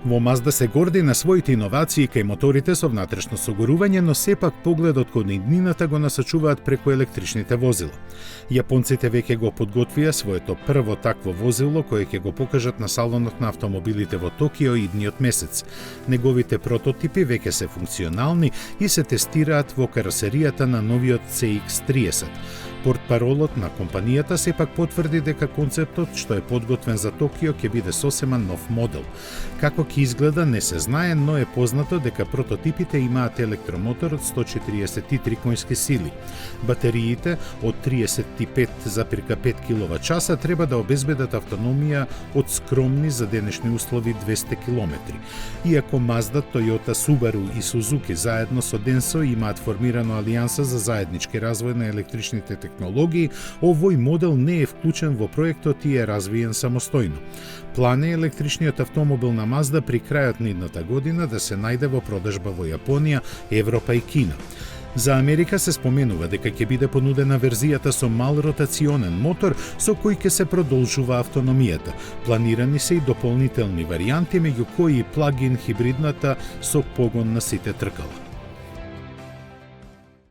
Во Mazda се горди на своите иновации кај моторите со внатрешно согорување, но сепак погледот кон иднината го насочуваат преку електричните возила. Јапонците веќе го подготвија своето прво такво возило кое ќе го покажат на салонот на автомобилите во Токио идниот месец. Неговите прототипи веќе се функционални и се тестираат во каросеријата на новиот CX-30. Портпаролот на компанијата сепак потврди дека концептот што е подготвен за Токио ќе биде сосема нов модел. Како ќе изгледа не се знае, но е познато дека прототипите имаат електромотор од 143 конски сили. Батериите од 35,5 киловат-часа треба да обезбедат автономија од скромни за денешни услови 200 км. Иако Mazda, Toyota, Subaru и Suzuki заедно со Denso имаат формирано алијанса за заеднички развој на електричните технологии, овој модел не е вклучен во проектот и е развиен самостојно. План е електричниот автомобил на Mazda при крајот на идната година да се најде во продажба во Јапонија, Европа и Кина. За Америка се споменува дека ќе биде понудена верзијата со мал ротационен мотор со кој ќе се продолжува автономијата. Планирани се и дополнителни варијанти, меѓу кои и плагин хибридната со погон на сите тркала.